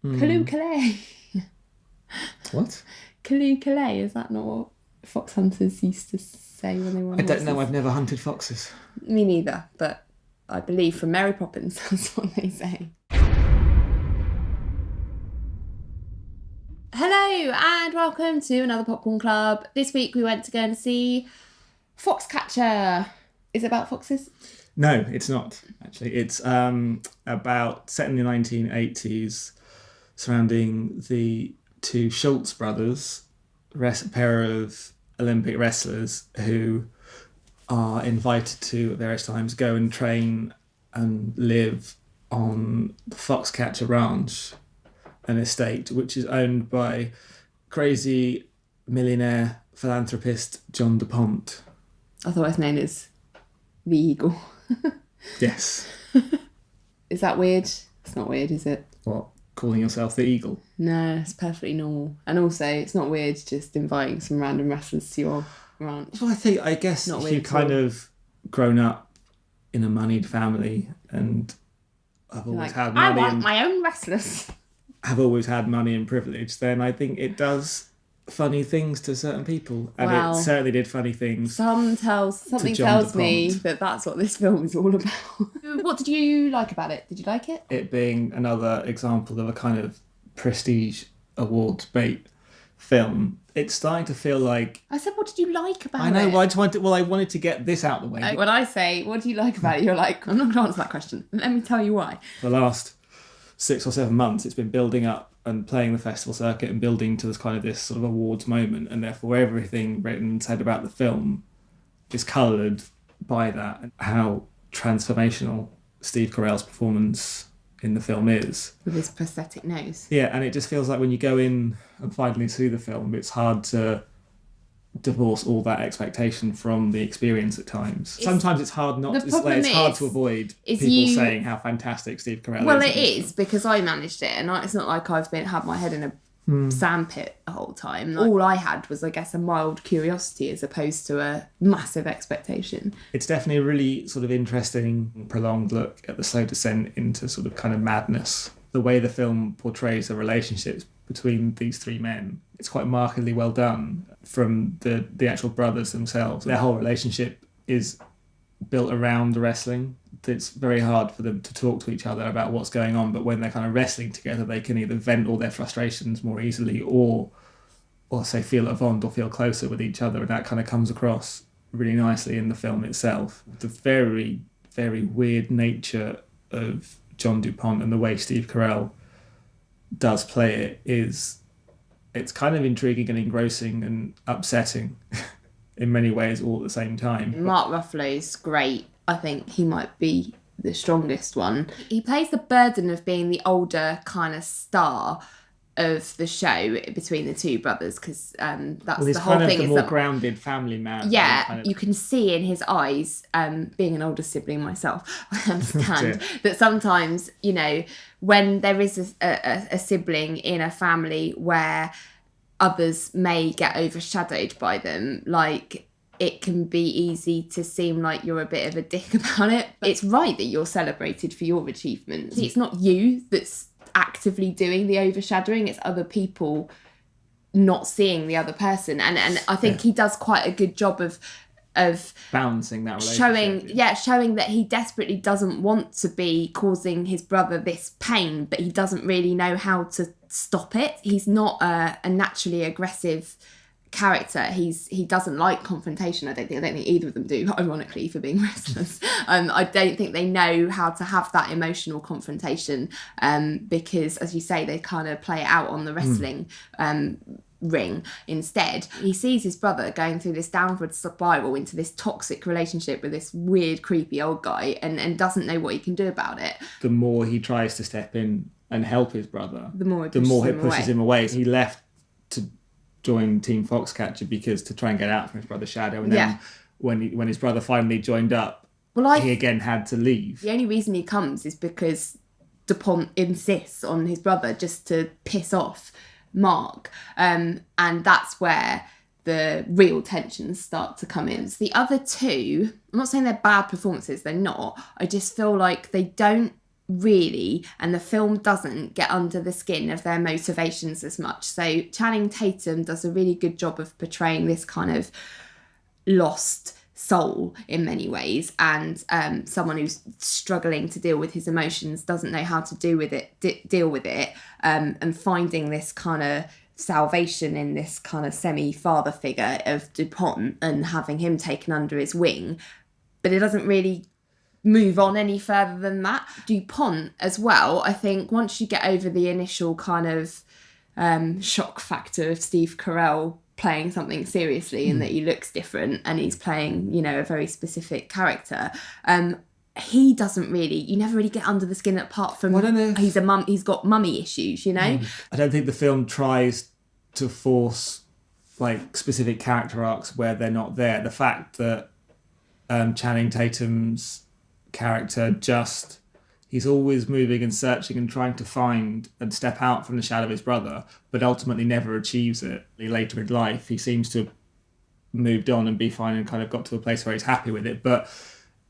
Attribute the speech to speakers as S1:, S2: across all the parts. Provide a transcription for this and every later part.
S1: Kaloo.
S2: What?
S1: Kaloo, is that not what fox hunters used to say when they were on
S2: I don't
S1: horses?
S2: know, I've never hunted foxes.
S1: Me neither, but I believe from Mary Poppins that's what they say. Hello and welcome to another Popcorn Club. This week we went to go and see Foxcatcher. Is it about foxes?
S2: No, it's not, actually. It's about set in the 1980s surrounding the two Schultz brothers, a pair of Olympic wrestlers who are invited to, at various times, go and train and live on the Foxcatcher Ranch, an estate which is owned by crazy millionaire philanthropist John DuPont.
S1: Otherwise known as the Eagle.
S2: Yes.
S1: Is that weird? It's not weird, is it?
S2: What? Calling yourself the Eagle?
S1: No, it's perfectly normal. And also, it's not weird just inviting some random wrestlers to your ranch.
S2: Well, I guess
S1: Not
S2: if
S1: weird
S2: you've
S1: at
S2: kind
S1: all.
S2: of grown up in a moneyed family and have always had money
S1: I want
S2: and
S1: my own wrestlers.
S2: have always had money and privilege, then I think it does funny things to certain people. And
S1: Well,
S2: it certainly did funny things.
S1: Something
S2: John
S1: tells me
S2: DuPont.
S1: that that's what this film is all about. What did you like about it? Did you like it?
S2: It being another example of a kind of prestige award bait film. It's starting to feel like...
S1: I said, what did you like about it?
S2: I know, well, I wanted to get this out of the way.
S1: When I say, what do you like about it? You're like, I'm not going to answer that question. Let me tell you why.
S2: The last 6 or 7 months, it's been building up and playing the festival circuit and building to this sort of awards moment, and therefore everything written and said about the film is coloured by that, and how transformational Steve Carell's performance in the film is.
S1: With his prosthetic nose.
S2: Yeah, and it just feels like when you go in and finally see the film, it's hard to divorce all that expectation from the experience at times. Sometimes it's hard not. It's hard to avoid people saying how fantastic Steve Carell is.
S1: Well, it is because I managed it, and it's not like I've had my head in a sandpit the whole time. All I had was, I guess, a mild curiosity as opposed to a massive expectation.
S2: It's definitely a really sort of interesting, prolonged look at the slow descent into sort of kind of madness. The way the film portrays the relationships between these three men, it's quite markedly well done from the actual brothers themselves. Their whole relationship is built around the wrestling. It's very hard for them to talk to each other about what's going on, but when they're kind of wrestling together, they can either vent all their frustrations more easily or say feel a bond or feel closer with each other, and that kind of comes across really nicely in the film itself. The very, very weird nature of John DuPont and the way Steve Carell does play it's kind of intriguing and engrossing and upsetting in many ways all at the same time.
S1: Mark Ruffalo's great. I think he might be the strongest one. He plays the burden of being the older kind of star of the show between the two brothers, because that's the whole thing.
S2: The more grounded family man.
S1: Yeah, you can see in his eyes, being an older sibling myself, I understand that sometimes, when there is a sibling in a family where others may get overshadowed by them, like, it can be easy to seem like you're a bit of a dick about it. It's right that you're celebrated for your achievements. It's not you that's actively doing the overshadowing, it's other people not seeing the other person, and I think he does quite a good job of
S2: balancing that relationship.
S1: showing that he desperately doesn't want to be causing his brother this pain, but he doesn't really know how to stop it. He's not a naturally aggressive character. He doesn't like confrontation. I don't think either of them do, ironically, for being wrestlers. I don't think they know how to have that emotional confrontation, because, as you say, they kind of play it out on the wrestling ring instead. He sees his brother going through this downward spiral into this toxic relationship with this weird, creepy old guy, and doesn't know what he can do about it.
S2: The more he tries to step in and help his brother,
S1: the more it
S2: pushes him away. He left to join Team Foxcatcher to try and get out from his brother's shadow, and then when his brother finally joined up, he again had to leave.
S1: The only reason he comes is because DuPont insists on his brother, just to piss off Mark, and that's where the real tensions start to come in. So the other two, I'm not saying they're bad performances, they're not. I just feel like they don't really, and the film doesn't get under the skin of their motivations as much. So Channing Tatum does a really good job of portraying this kind of lost soul in many ways, and someone who's struggling to deal with his emotions, doesn't know how to deal with it, and finding this kind of salvation in this kind of semi-father figure of DuPont and having him taken under his wing. But it doesn't really move on any further than that. DuPont as well, I think once you get over the initial kind of shock factor of Steve Carell playing something seriously and that he looks different and he's playing, you know, a very specific character, he doesn't really, you never really get under the skin apart from he's got mummy issues, you know.
S2: I don't think the film tries to force like specific character arcs where they're not there. The fact that Channing Tatum's character he's always moving and searching and trying to find and step out from the shadow of his brother, but ultimately never achieves it. Later in life, he seems to have moved on and be fine and kind of got to a place where he's happy with it. But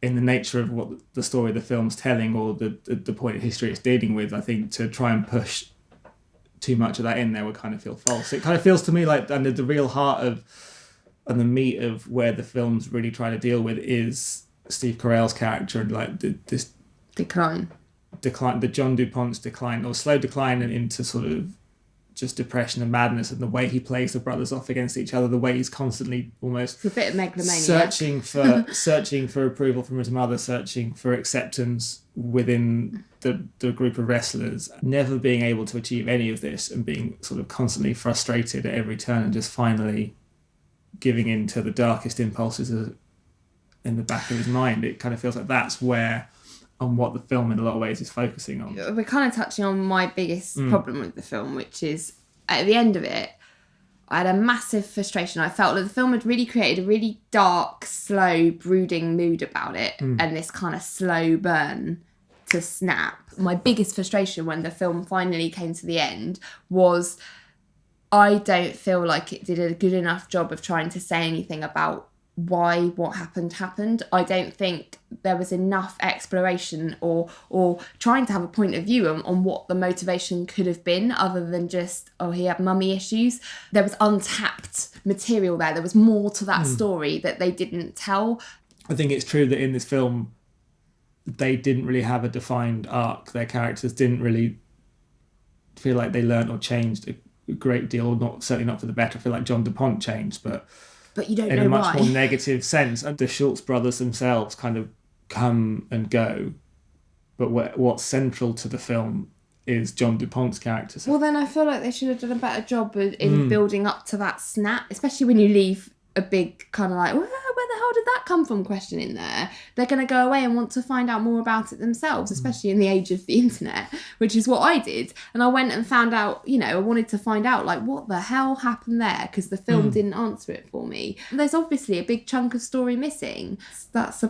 S2: in the nature of what the story the film's telling, or the point of history it's dealing with, I think to try and push too much of that in there would kind of feel false. It kind of feels to me like the real heart of and the meat of where the film's really trying to deal with is Steve Carell's character and like this decline, the John DuPont's decline, or slow decline into sort of just depression and madness, and the way he plays the brothers off against each other, the way he's constantly almost
S1: it's a bit of megalomania,
S2: searching for approval from his mother, searching for acceptance within the group of wrestlers, never being able to achieve any of this and being sort of constantly frustrated at every turn, and just finally giving in to the darkest impulses in the back of his mind. It kind of feels like that's where on what the film in a lot of ways is focusing on.
S1: We're kind of touching on my biggest problem with the film, which is at the end of it, I had a massive frustration. I felt that the film had really created a really dark, slow, brooding mood about it, and this kind of slow burn to snap. My biggest frustration when the film finally came to the end was I don't feel like it did a good enough job of trying to say anything about why what happened. I don't think there was enough exploration or trying to have a point of view on what the motivation could have been, other than just, he had mummy issues. There was untapped material there. There was more to that story that they didn't tell.
S2: I think it's true that in this film they didn't really have a defined arc. Their characters didn't really feel like they learnt or changed a great deal, certainly not for the better. I feel like John DuPont changed, but
S1: you don't know why.
S2: In a much more negative sense. And the Schultz brothers themselves kind of come and go. But what's central to the film is John DuPont's character.
S1: Well, then I feel like they should have done a better job in building up to that snap, especially when you leave a big kind of like, where the hell did that come from question in there. They're going to go away and want to find out more about it themselves, especially in the age of the internet, which is what I did. And I went and found out, I wanted to find out like what the hell happened there, because the film didn't answer it for me. There's obviously a big chunk of story missing. That's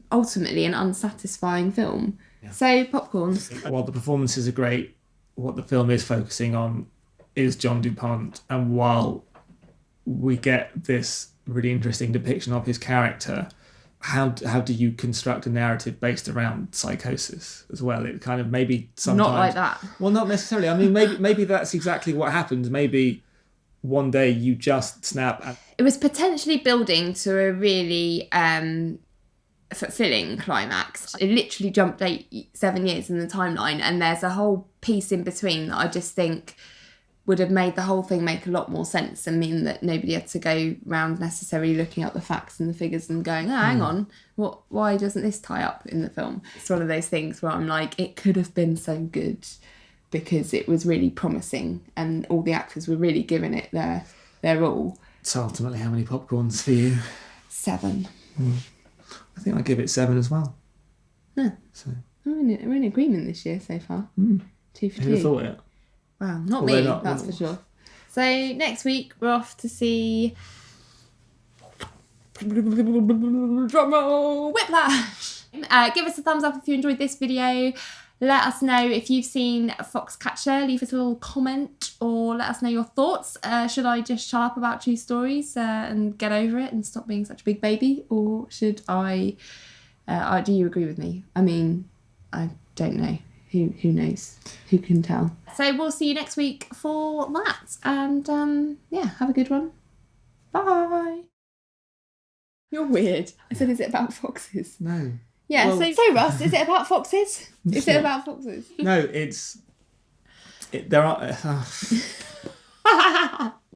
S1: ultimately an unsatisfying film. Yeah. So popcorn.
S2: While the performances are great, what the film is focusing on is John DuPont, and while we get this really interesting depiction of his character, how do you construct a narrative based around psychosis as well? It kind of maybe sometimes... Not
S1: like that.
S2: Well, not necessarily. I mean, maybe that's exactly what happens. Maybe one day you just snap.
S1: It was potentially building to a really fulfilling climax. It literally jumped 7 years in the timeline, and there's a whole piece in between that I just think would have made the whole thing make a lot more sense and mean that nobody had to go round necessarily looking up the facts and the figures and going, hang on, why doesn't this tie up in the film? It's one of those things where I'm like, it could have been so good because it was really promising and all the actors were really giving it their all.
S2: So ultimately, how many popcorns for you?
S1: 7.
S2: I think I'd give it 7 as well.
S1: Yeah. So we're in agreement this year so far. 2 for 2.
S2: Who'd have thought it?
S1: Wow, not me, that's for sure. So next week we're off to see drumroll, Whiplash. Give us a thumbs up if you enjoyed this video. Let us know if you've seen Foxcatcher. Leave us a little comment or let us know your thoughts. Should I just shut up about true stories and get over it and stop being such a big baby, or should I? Do you agree with me? I mean, I don't know. Who knows? Who can tell? So we'll see you next week for that. And yeah, have a good one. Bye. You're weird. I said, is it about foxes?
S2: No.
S1: Yeah,
S2: Well,
S1: so Russ, is it about foxes? Is it about foxes?
S2: No, there are...